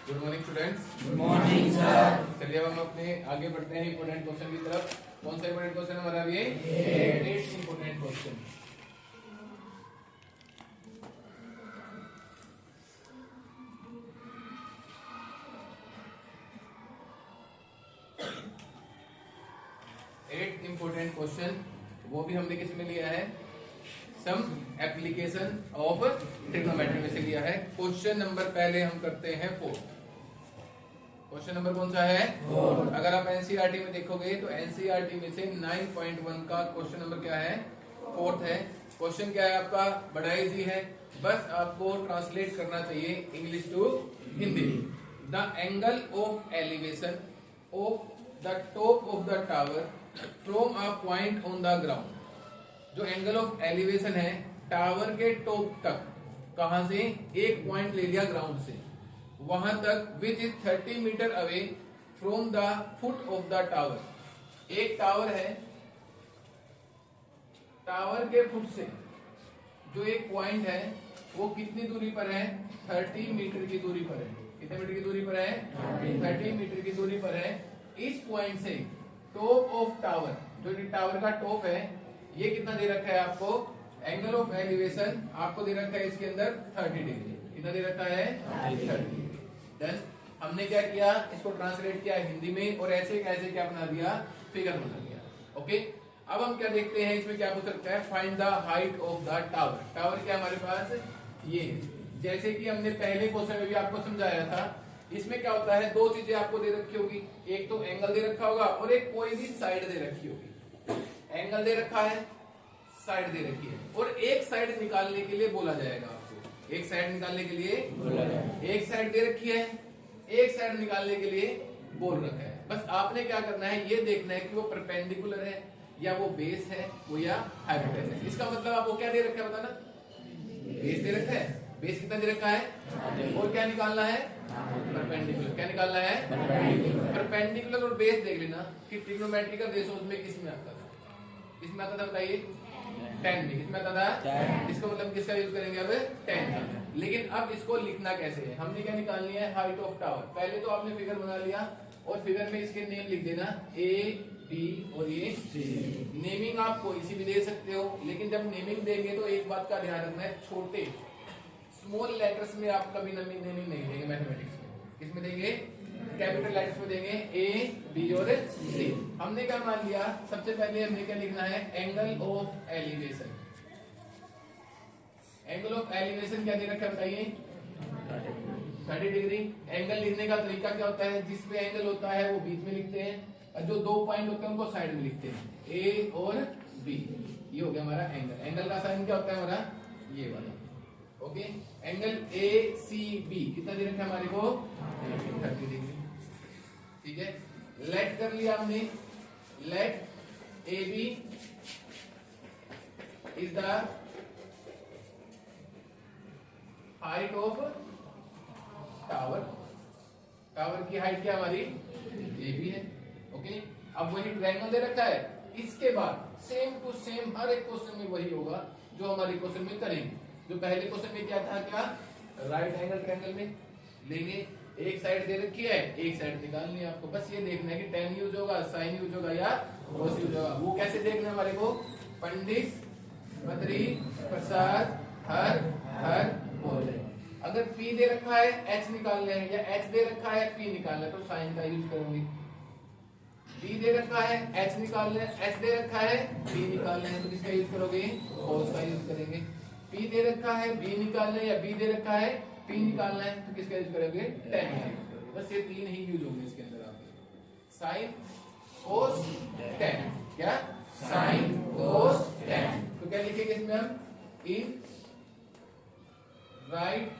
Good morning students. Good morning sir. चलिए अब हम अपने आगे बढ़ते हैं इंपोर्टेंट क्वेश्चन की तरफ। कौन सा इंपोर्टेंट क्वेश्चन हमारा अभी है? 8 important question. Eight important question, वो भी हमने किस में लिया है? सम एप्लीकेशन ऑफ ट्रिग्नोमेट्री में से लिया है। क्वेश्चन नंबर पहले हम करते हैं 4। क्वेश्चन नंबर कौन सा है? 4। अगर आप एनसीईआरटी में देखोगे तो एनसीईआरटी में से 9.1 का क्वेश्चन नंबर क्या है? 4th है। क्वेश्चन क्या है आपका? बड़ा इजी है, बस आपको ट्रांसलेट करना चाहिए English to Hindi. The angle of elevation of the top of the tower from a point on the ground. जो एंगल ऑफ एलिवेशन है टावर के टॉप तक, कहां से? एक पॉइंट ले लिया ग्राउंड से, वहां तक, which is 30 metre away from the foot of the tower. एक टावर है, टावर के फुट से जो एक पॉइंट है वो कितनी दूरी पर है? 30 मीटर की दूरी पर है। कितने मीटर की दूरी पर है? 30 मीटर की दूरी पर है। इस पॉइंट से टॉप ऑफ टावर, जो टावर का टॉप है, ये कितना दे रखा है आपको? एंगल ऑफ एलिवेशन आपको दे रखा है इसके अंदर 30 डिग्री। कितना दे रखा है? 30। देन हमने क्या किया? इसको ट्रांसलेट किया हिंदी में और ऐसे कैसे क्या बना दिया? फिगर बना दिया। ओके, अब हम क्या देखते हैं इसमें क्या पूछ सकता है? Find the height of the tower. Tower क्या हमारे पास? ये जैसे कि हमने पहले क्वेश्चन में भी आपको समझाया था, इसमें क्या होता है? दो चीजें आपको दे रखी होगी, एक तो एंगल दे रखा होगा और एक कोई भी साइड दे रखी होगी। एंगल दे रखा है, साइड दे रखी है, और एक साइड निकालने के लिए बोला जाएगा आपको। एक साइड निकालने के लिए बोला जाएगा। एक साइड दे रखी है, एक साइड निकालने के लिए बोल रखा है। बस आपने क्या करना है, ये देखना है कि वो परपेंडिकुलर है या वो बेस है, वो या हाइपोटेनस है। इसका मतलब आपको क्या दे रखा है बताना? बेस दे रखा है। बेस कितना दे रखा है? और क्या निकालना है? परपेंडिकुलर। क्या निकालना है? परपेंडिकुलर और बेस देख लेना कि ट्रिग्नोमेट्री का बेस उसमें किसमें आता था? किसमें आता था बताइए? 10 में। किसमें आता था? इसका मतलब किसका यूज करेंगे अब? 10 का। लेकिन अब इसको लिखना कैसे है? हमने क्या निकालनी है? Height of tower. पहले तो आपने फिगर बना लिया और फिगर में इसके नेम लिख देना, ए बी और ये सी। नेमिंग आप कोई सी भी दे सकते हो, लेकिन जब नेमिंग देंगे तो एक बात का ध्यान रखना है, छोटे स्मॉल लेटर्स में आप कभी नेमिंग नहीं देंगे मैथमेटिक्स में। किसमें देंगे? कैपिटल लेटर्स में देंगे, ए बी और सी। हमने क्या मान लिया? सबसे पहले हमने क्या लिखना है? Angle of elevation. Angle of elevation क्या दे रखा है बताइए? 30 डिग्री। एंगल लिखने का तरीका क्या होता है? जिसपे एंगल होता है वो बीच में लिखते हैं, और जो दो पॉइंट होते हैं उनको साइड में लिखते हैं, ए और बी। ये हो गया हमारा एंगल। एंगल का साइन क्या होता है हमारा? ये वाला। Okay, angle A C B कितना दे रखा है हमारे को? 30 डिग्री। ठीक है, लेट कर लिया हमने। Let A B is the height of tower. Tower की हाइट क्या हमारी? ए बी है। ओके, अब वही ट्रायंगल दे रखा है। इसके बाद सेम टू सेम हर एक क्वेश्चन में वही होगा जो हमारे क्वेश्चन में करेंगे। जो पहले क्वेश्चन में क्या था? क्या राइट एंगल ट्रायंगल में लेंगे, एक साइड दे रखी है, एक साइड निकालनी है आपको। बस ये देखना है कि tan यूज होगा, sin यूज होगा या cos यूज होगा। वो कैसे देखना है हमारे को? पंडित बद्री प्रसाद हर बोले। अगर P दे रखा है H निकालना है, या H दे रखा है P निकालना है, तो साइन का यूज करोगे। B दे रखा है H निकालना है, H दे रखा है B निकालना है, तो किसका यूज करोगे? cos का यूज करेंगे। P दे रखा है B निकालना है, या B दे रखा है P निकालना है, तो किसका यूज करोगे? tan का यूज करोगे। बस ये तीन ही यूज होंगे इसके अंदर आपके, साइन cos tan। क्या? Sine cos tan। तो क्या लिखेंगे इसमें हम? In right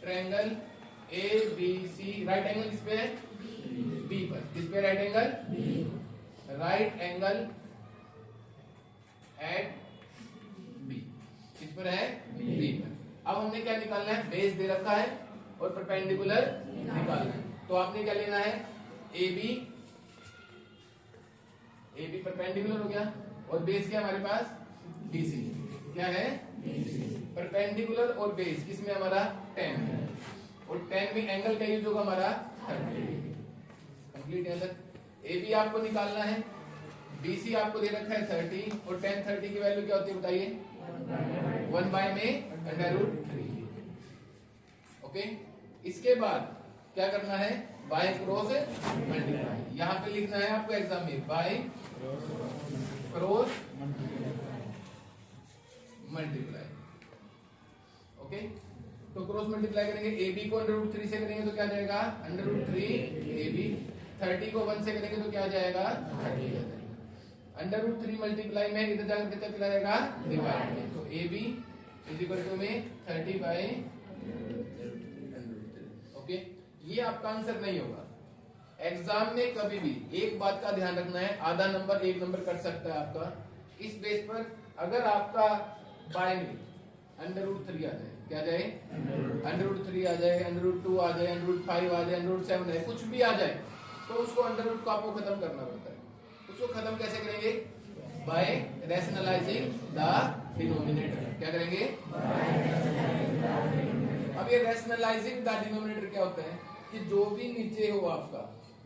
triangle A B C. Right angle किस पे है? बी पर। किस पे right angle? Right angle at B. किस पर है? बी पर। अब हमने क्या निकालना है? बेस दे रखा है और परपेंडिकुलर निकालना है। तो आपने क्या लेना है? ए बी परपेंडिकुलर हो गया, और बेस क्या हमारे पास? BC। क्या है? परपेंडिकुलर और बेस किसमें हमारा? 10 है, और 10 टेन में एंगल का यूज होगा हमारा 30 कंप्लीट है सर। ए बी आपको निकालना है, BC आपको दे रखा है 30 और tan 30 की वैल्यू क्या होती है बताइए 1 बाय में √3। ओके, इसके बाद क्या करना है बाय क्रॉस मल्टीप्लाई, यहाँ पे लिखना है आपको एग्जाम में बाय क्रॉस मल्टीप्लाई। ओके, तो क्रॉस मल्टीप्लाई करेंगे, AB को √3 से करेंगे तो क्या जाएगा √3 AB, 30 को 1 से करेंगे तो क्या जाएगा 30 √3 मल्टीप्लाई में इधर जाकर कितना चला जाएगा डिवाइड में, तो AB इज इक्वल टू में 30 बाय √3। ओके, ये आपका आंसर नहीं होगा। एग्जाम में कभी भी एक बात का ध्यान रखना है, आधा नंबर 1 नंबर कट सकता है आपका इस बेस पर, अगर आपका बाय में √3 आ जाए, क्या जाए √3 आ जाए, √2 आ जाए, √5 आ जाए, √7 आ जाए, कुछ भी आ जाए तो उसको √ को आपको खत्म करना पड़ता है। उसको खत्म कैसे करेंगे बाय रैशनलाइजिंग द डिनोमिनेटर। क्या करेंगे अब ये रैशनलाइजिंग द डिनोमिनेटर क्या होता है कि जो भी नीचे हो आपका,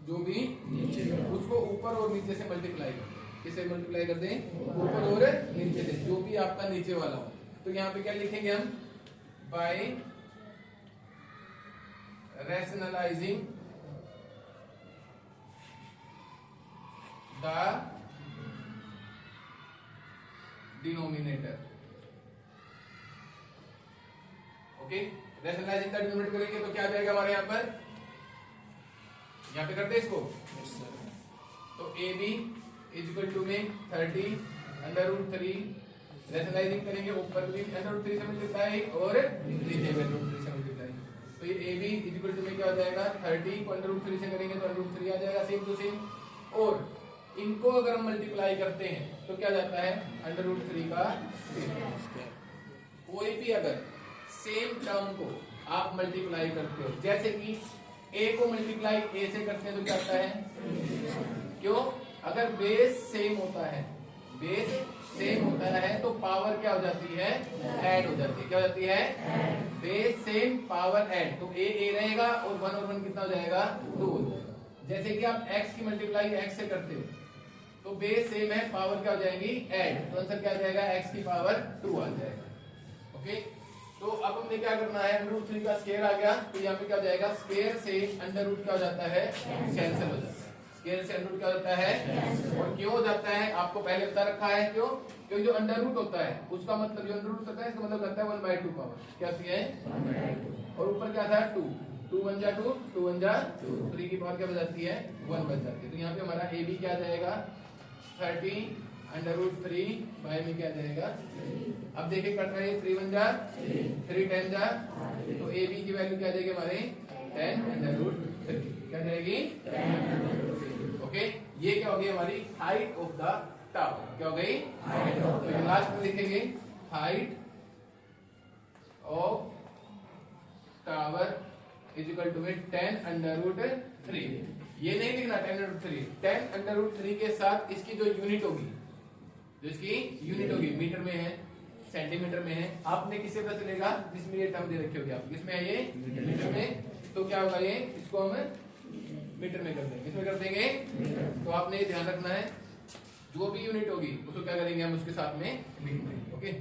जो भी नीचे हो उसको ऊपर और नीचे से मल्टीप्लाई कर दें। किसे मल्टीप्लाई कर दें ऊपर और नीचे से, जो भी आपका नीचे वाला हो। तो यहाँ पे क्या लिखेंगे हम by rationalising the denominator. Okay, rationalising the denominator करेंगे तो क्या आ जाएगा हमारे यहाँ पर, यहाँ पे करते हैं इसको तो AB इज इक्वल टू में 30 √3, रैशनलाइजिंग करेंगे ऊपर भी √3 से मल्टीप्लाई और नीचे भी √3 से मल्टीप्लाई, तो ये AB इज इक्वल टू में क्या हो जाएगा 30 को √3 से करेंगे तो √3 आ जाएगा सेम टू सेम, और इनको अगर हम मल्टीप्लाई करते हैं तो क्या जाता है √3 का स्क्वायर। कोई भी अगर सेम टर्म को आप मल्टीप्लाई करते हो, जैसे कि A को मल्टीप्लाई A से करते हैं तो क्या आता है, क्यों अगर बेस सेम होता है, बेस सेम होता है तो पावर क्या हो जाती है ऐड हो जाती है। क्या हो जाती है बेस सेम पावर ऐड, तो A रहेगा और 1 और 1 कितना हो जाएगा 2 हो जाएगा। जैसे कि आप x की मल्टीप्लाई x से करते हो तो बेस सेम है, पावर क्या हो जाएगी ऐड, तो आंसर क्या आ जाएगा x की पावर 2 आ जाएगा। ओके, तो अब हमने क्या करना है √3 का स्क्वायर आ गया तो यहाँ पे क्या हो जाएगा स्क्वायर से √ क्या हो जाता है कैंसिल हो जाता है, स्क्वायर से √ क्या हो जाता है और क्यों हो जाता है आपको पहले बता रखा है, क्यों क्योंकि जो √ होता है उसका मतलब जो √ होता है इसका मतलब होता है 1/2 पावर क्या होती है 1/2, और ऊपर क्या था 2 1 जा 2 2 1 जा 2, 3 की पावर क्या बच जाती है 1 बच जाती है। तो यहाँ पे हमारा AB क्या आ जाएगा 30 √3 बाय में क्या जाएगा, अब देखिए कट रहा है 3 1 जा 3 10 जा, तो AB की वैल्यू क्या आ जाएगी हमारे 10 √3 क्या जाएगी 10 ओके, ये क्या हो गई हमारी हाइट ऑफ द टावर, क्या हो गई तो लास्ट में लिखेंगे height of tower is equal to 10 √3। ये नहीं लिखना 10 √3 के साथ इसकी जो यूनिट होगी, जो इसकी यूनिट होगी मीटर में है सेंटीमीटर में है, आपने किससे पता चलेगा जिसमें ये टर्म दे रखी होगी आप, किसमें है ये मीटर में, तो क्या होगा ये इसको हम मीटर में कर देंगे, इसमें कर देंगे। तो आपने ये ध्यान रखना है जो भी यूनिट होगी उसको क्या करेंगे हम उसके साथ में लिखेंगे। ओके।